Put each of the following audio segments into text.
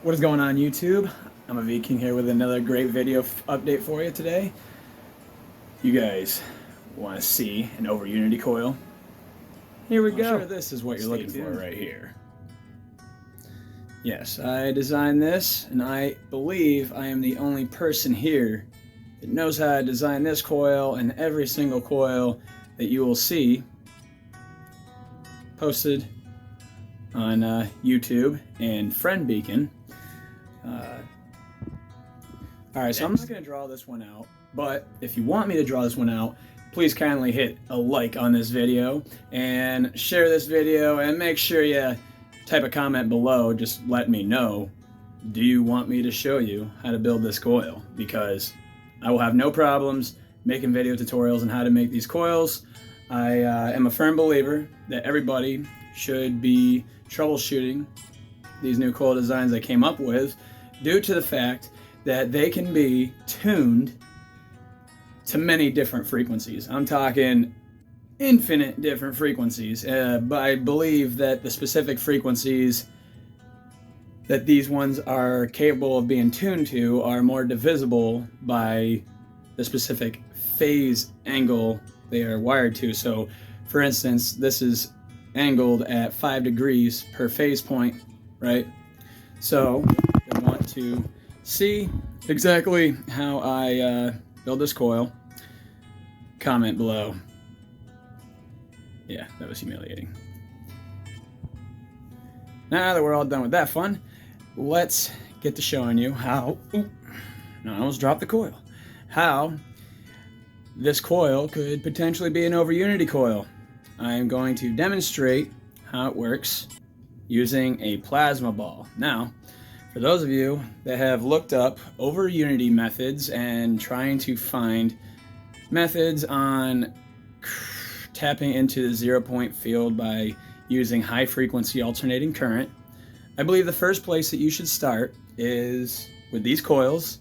What is going on, YouTube? I'm a Viking here with another great video update for you today. You guys want to see an overunity coil? Here we go. Sure this is what you're looking for right here. Yes, I designed this, and I believe I am the only person here that knows how to design this coil and every single coil that you will see posted on YouTube and Friend Beacon. Alright, so I'm not going to draw this one out, but if you want me to draw this one out, please kindly hit a like on this video and share this video, and make sure you type a comment below. Just let me know, do you want me to show you how to build this coil? Because I will have no problems making video tutorials on how to make these coils. I am a firm believer that everybody should be troubleshooting these new coil designs I came up with, due to the fact that they can be tuned to many different frequencies. I'm talking infinite different frequencies, but I believe that the specific frequencies that these ones are capable of being tuned to are more divisible by the specific phase angle they are wired to. So, for instance, this is angled at 5 degrees per phase point, right? So, I want to see exactly how I build this coil. Comment below. Yeah, that was humiliating. Now that we're all done with that fun, let's get to showing you how... Ooh, no, I almost dropped the coil. How this coil could potentially be an overunity coil. I am going to demonstrate how it works using a plasma ball. Now, for those of you that have looked up overunity methods and trying to find methods on tapping into the 0-point field by using high frequency alternating current, I believe the first place that you should start is with these coils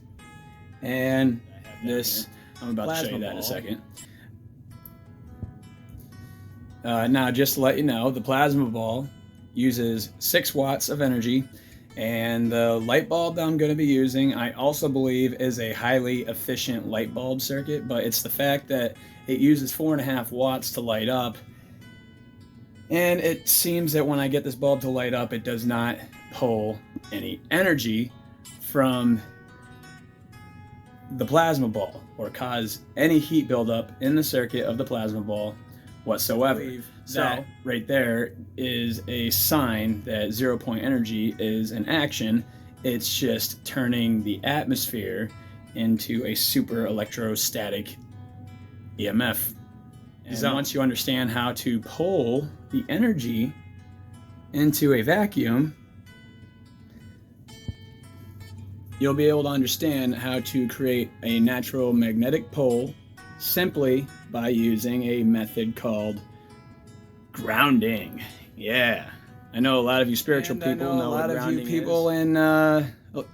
and this. I'm about to show you that in a second. Now, just to let you know, the plasma ball uses 6 watts of energy, and the light bulb that I'm going to be using, I also believe, is a highly efficient light bulb circuit, but it's the fact that it uses 4.5 watts to light up, and it seems that when I get this bulb to light up, it does not pull any energy from the plasma ball or cause any heat buildup in the circuit of the plasma ball whatsoever. So that right there is a sign that 0-point energy is in action. It's just turning the atmosphere into a super electrostatic EMF. And once you understand how to pull the energy into a vacuum, you'll be able to understand how to create a natural magnetic pole simply by using a method called grounding. Yeah, I know a lot of you spiritual people know what grounding is. A lot of you people in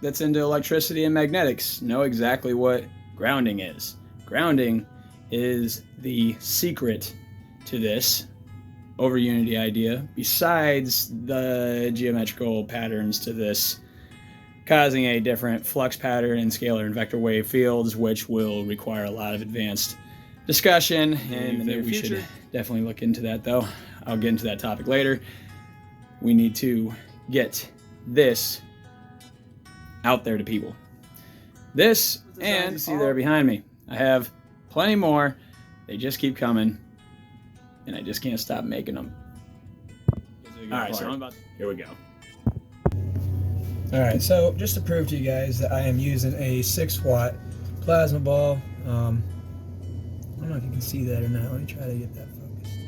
that's into electricity and magnetics know exactly what grounding is. Grounding is the secret to this overunity idea, besides the geometrical patterns to this causing a different flux pattern in scalar and vector wave fields, which will require a lot of advanced discussion, and we should definitely look into that, though. I'll get into that topic later. We need to get this out there to people. This, and see there behind me, I have plenty more. They just keep coming, and I just can't stop making them. Alright, so here we go. Alright, so just to prove to you guys that I am using a 6-watt plasma ball. I don't know if you can see that or not. Let me try to get that focused.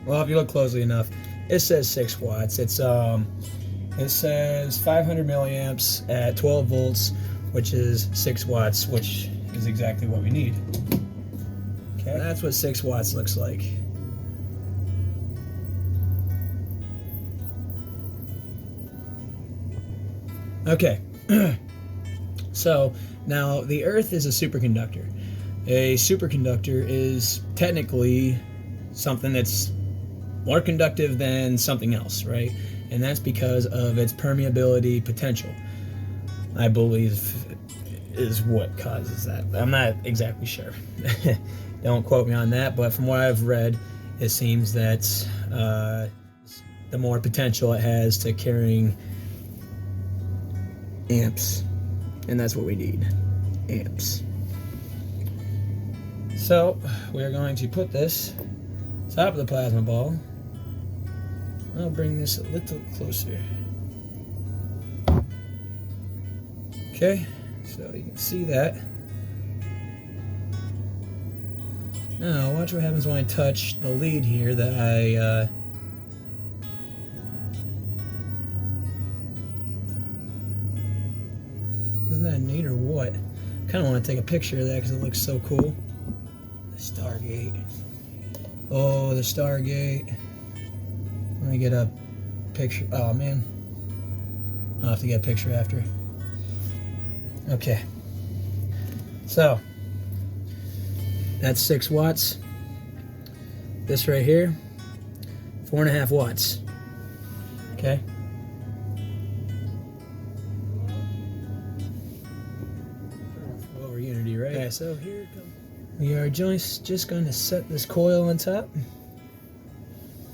Well, if you look closely enough, it says 6 watts. It says 500 milliamps at 12 volts, which is 6 watts, which is exactly what we need. Okay, that's what 6 watts looks like. Okay, so now the Earth is a superconductor. A superconductor is technically something that's more conductive than something else, right? and that's because of its permeability potential, I believe, is what causes that. I'm not exactly sure. Don't quote me on that, but from what I've read, it seems that the more potential it has to carrying amps, and that's what we need, amps. So we're going to put this top of the plasma ball. I'll bring this a little closer. Okay, so you can see that. Now watch what happens when I touch the lead here that I isn't that neat or what? I kind of want to take a picture of that because it looks so cool. The Stargate. Oh, the Stargate. Let me get a picture. Oh man, I'll have to get a picture after. Okay, so that's 6 watts. This right here, 4.5 watts. Okay. Overunity, right? Okay, so here it comes. We are just going to set this coil on top.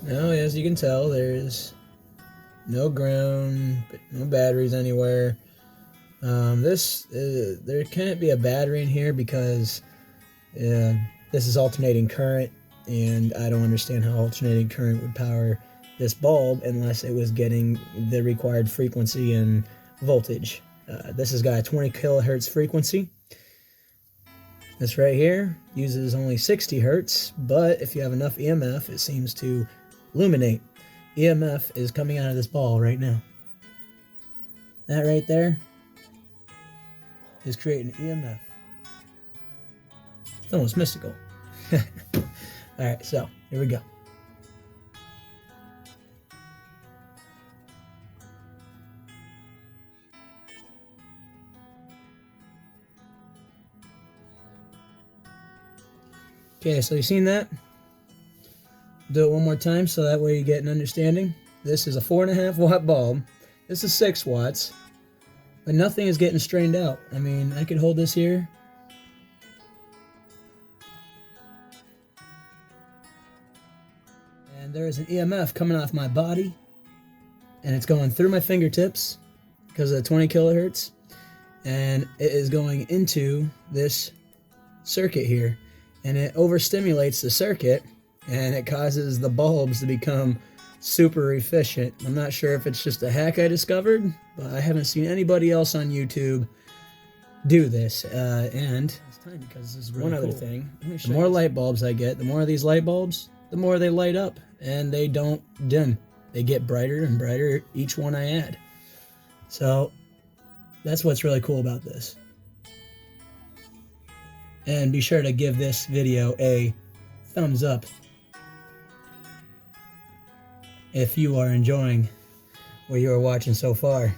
Now, as you can tell, there's no ground, no batteries anywhere. There can't be a battery in here because this is alternating current, and I don't understand how alternating current would power this bulb unless it was getting the required frequency and voltage. This has got a 20 kilohertz frequency. This right here uses only 60 hertz, but if you have enough EMF, it seems to illuminate. EMF is coming out of this ball right now. That right there is creating EMF. It's almost mystical. Alright, so here we go. Okay, so you've seen that? Do it one more time so that way you get an understanding. This is a 4.5 watt bulb. This is 6 watts. But nothing is getting strained out. I mean, I could hold this here. And there is an EMF coming off my body. And it's going through my fingertips because of the 20 kilohertz. And it is going into this circuit here. And it overstimulates the circuit. And it causes the bulbs to become super efficient. I'm not sure if it's just a hack I discovered, but I haven't seen anybody else on YouTube do this. And it's time because this is really one cool. Other thing, the more light bulbs I get, the more of these light bulbs, the more they light up, and they don't dim. They get brighter and brighter each one I add. So that's what's really cool about this. And be sure to give this video a thumbs up if you are enjoying what you are watching so far.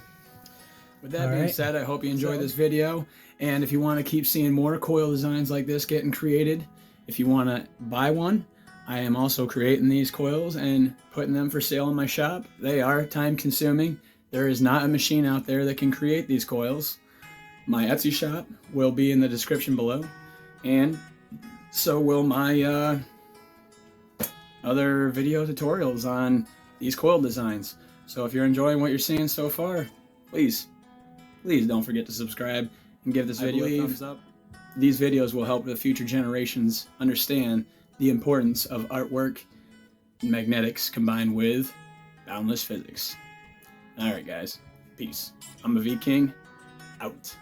With that being said, I hope you enjoyed this video. And if you want to keep seeing more coil designs like this getting created, if you want to buy one, I am also creating these coils and putting them for sale in my shop. They are time consuming. There is not a machine out there that can create these coils. My Etsy shop will be in the description below. And so will my other video tutorials on these coil designs. So if you're enjoying what you're seeing so far, please don't forget to subscribe and give this video a thumbs up. These videos will help the future generations understand the importance of artwork and magnetics combined with boundless physics. Alright guys, peace. I'm a V King, out.